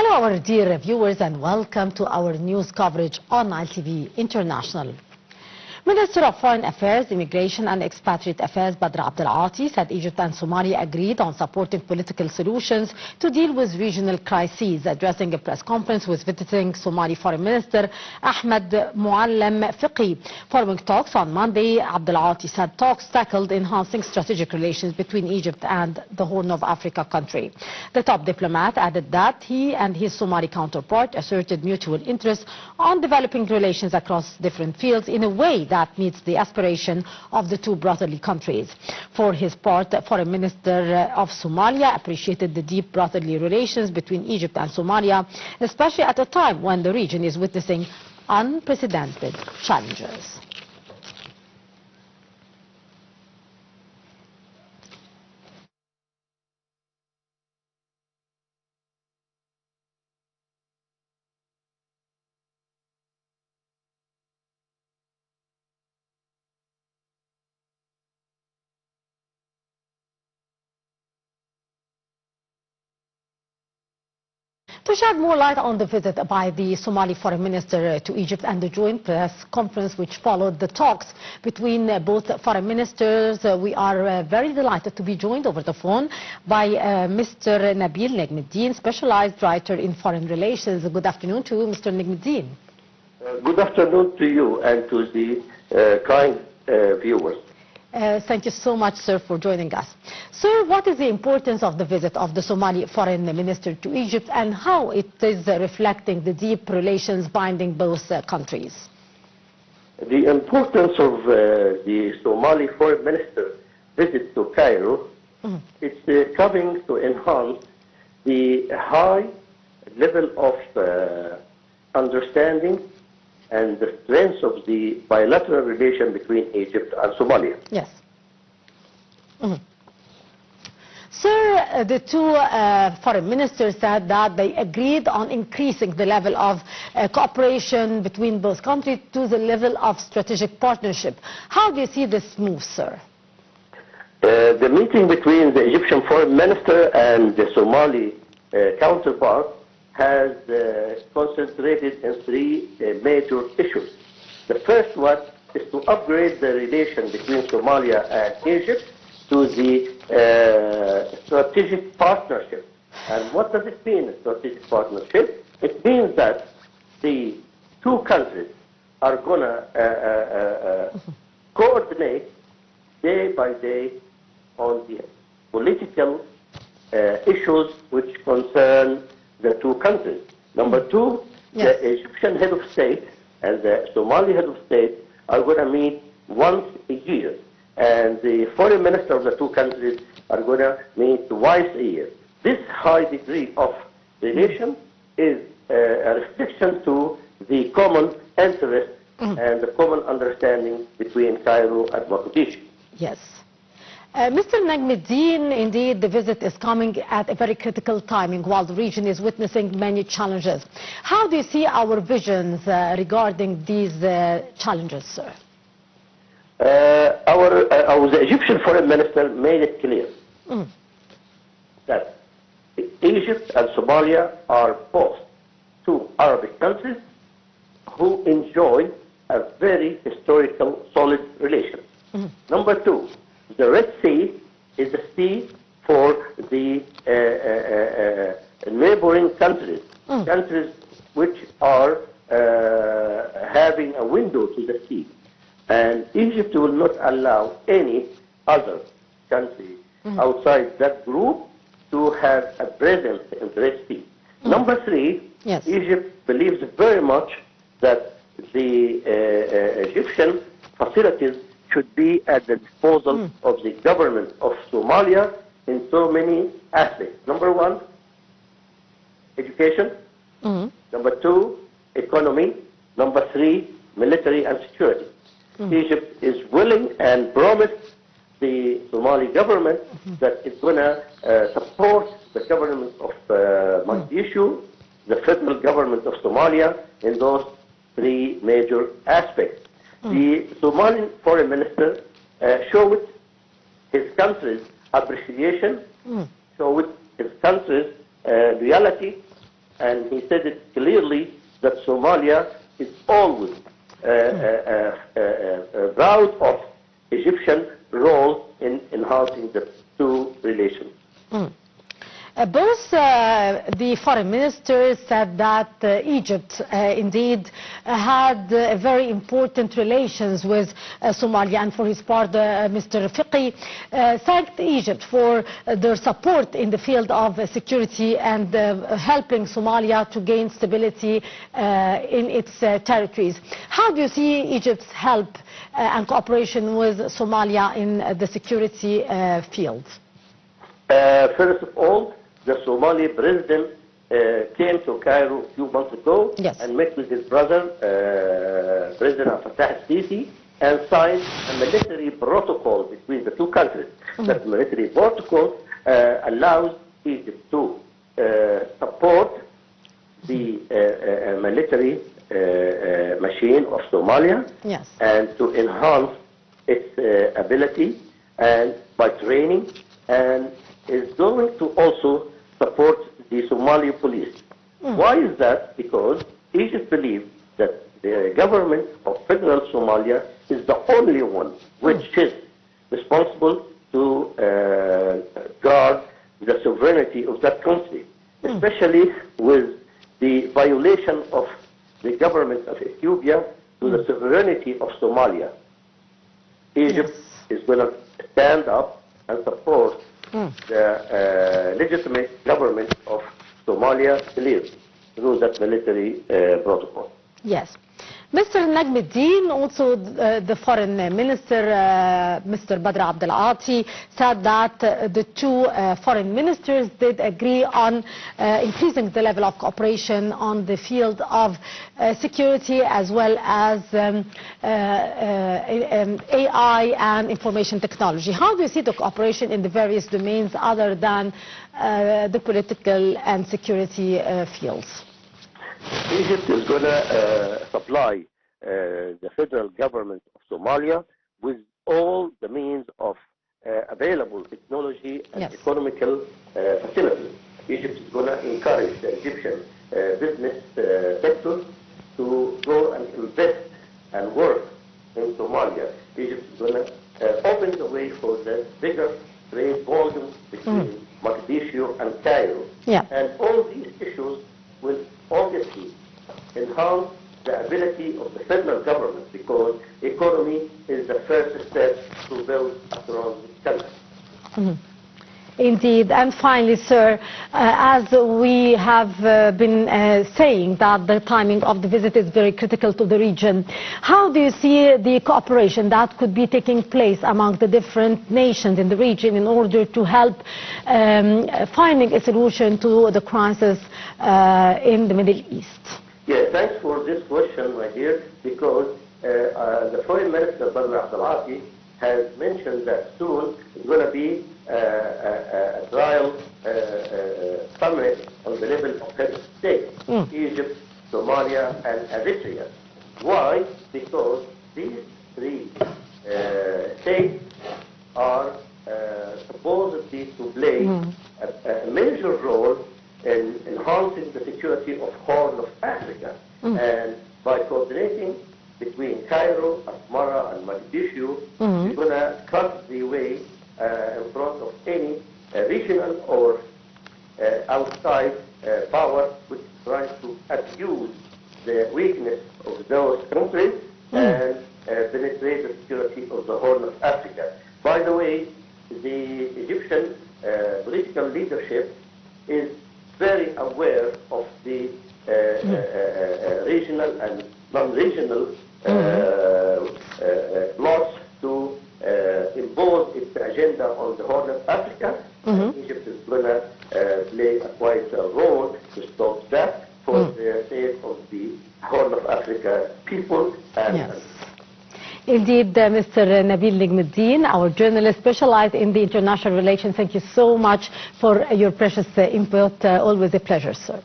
Hello, our dear viewers, and welcome to our news coverage on ITV International. Minister of Foreign Affairs, Immigration and Expatriate Affairs Badr Abdelati said Egypt and Somalia agreed on supporting political solutions to deal with regional crises. Addressing a press conference with visiting Somali Foreign Minister Ahmed Muallim Fiqi following talks on Monday, Abdelati said talks tackled enhancing strategic relations between Egypt and the Horn of Africa country. The top diplomat added that he and his Somali counterpart asserted mutual interest on developing relations across different fields in a way that meets the aspiration of the two brotherly countries. For his part, the Foreign Minister of Somalia appreciated the deep brotherly relations between Egypt and Somalia, especially at a time when the region is witnessing unprecedented challenges. To shed more light on the visit by the Somali Foreign Minister to Egypt and the joint press conference which followed the talks between both foreign ministers, we are very delighted to be joined over the phone by Mr. Nabil Negmeldin, specialized writer in foreign relations. Good afternoon to Mr. Negmeldin. Good afternoon to you and to the kind viewers. Thank you so much, sir, for joining us. Sir, what is the importance of the visit of the Somali Foreign Minister to Egypt and how it is reflecting the deep relations binding both countries? The importance of the Somali Foreign Minister visit to Cairo, it's coming to enhance the high level of understanding and the strength of the bilateral relation between Egypt and Somalia. Yes. Sir, the two foreign ministers said that they agreed on increasing the level of cooperation between both countries to the level of strategic partnership. How do you see this move, sir? The meeting between the Egyptian foreign minister and the Somali counterpart has concentrated in three major issues. The first one is to upgrade the relation between Somalia and Egypt to the strategic partnership. And what does it mean, strategic partnership? It means that the two countries are going to coordinate day by day on the political issues which concern the two countries. Number two, yes, the Egyptian head of state and the Somali head of state are going to meet once a year, and the foreign minister of the two countries are going to meet twice a year. This high degree of relation is a reflection to the common interest and the common understanding between Cairo and Mogadishu. Yes. Mr. Negmeldin, indeed, the visit is coming at a very critical timing while the region is witnessing many challenges. How do you see our visions regarding these challenges, sir? The Egyptian foreign minister made it clear that Egypt and Somalia are both two Arabic countries who enjoy a very historical, solid relation. Number two, the Red Sea is a sea for the neighboring countries, countries which are having a window to the sea. And Egypt will not allow any other country outside that group to have a presence in the Red Sea. Number three, yes, Egypt believes very much that the Egyptian facilities should be at the disposal of the government of Somalia in so many aspects. Number one, education. Number two, economy. Number three, military and security. Egypt is willing and promised the Somali government that it's going to support the government of Mogadishu, the federal government of Somalia in those three major aspects. The Somali foreign minister showed his country's appreciation, showed his country's reality and he said it clearly that Somalia is always proud of Egyptian role in enhancing the two relations. Both the foreign ministers said that Egypt indeed had very important relations with Somalia, and for his part Mr. Fiqi thanked Egypt for their support in the field of security and helping Somalia to gain stability in its territories. How do you see Egypt's help and cooperation with Somalia in the security field? First of all, the Somali president came to Cairo a few months ago and met with his brother, President Fattah al-Sisi, and signed a military protocol between the two countries. That military protocol allows Egypt to support the military machine of Somalia and to enhance its ability and by training, and is going to also support the Somali police. Why is that? Because Egypt believes that the government of federal Somalia is the only one which is responsible to guard the sovereignty of that country, especially with the violation of the government of Ethiopia to the sovereignty of Somalia. Egypt is going to stand up and support the legitimate government of Somalia through that military protocol. Yes. Mr. Negmeldin, also the foreign minister, Mr. Badr Abdel Ati, said that the two foreign ministers did agree on increasing the level of cooperation on the field of security as well as AI and information technology. How do you see the cooperation in the various domains other than the political and security fields? Egypt is going to supply the federal government of Somalia with all the means of available technology and economical facilities. Egypt is going to encourage the Egyptian business sector to go and invest and work in Somalia. Egypt is going to open the way for the bigger trade volume between Mogadishu and Cairo. And all these issues will obviously enhance the ability of the federal government, because economy is the first step to build a strong country. Indeed. And finally, sir, as we have been saying that the timing of the visit is very critical to the region, how do you see the cooperation that could be taking place among the different nations in the region in order to help finding a solution to the crisis in the Middle East? Yeah, thanks for this question, my dear, because the Foreign Minister, Badr Abdel Ati, has mentioned that soon it's going to be a trial summit on the level of head of state, Egypt, Somalia, and Eritrea. Why? Because these three states are supposedly to play a major role in enhancing the security of Horn of Africa. And by coordinating between Cairo, Asmara, and Mogadishu, we're going to cut the way in front of any regional or outside power which tries to abuse the weakness of those countries and penetrate the security of the Horn of Africa. By the way, the Egyptian political leadership is very aware of the regional and non-regional plots to impose its agenda on the Horn of Africa. Egypt is going to play quite a role to stop that for the sake of the Horn of Africa people. Indeed, Mr. Nabil Negmeldin, our journalist specialized in the international relations, thank you so much for your precious input. Always a pleasure, sir.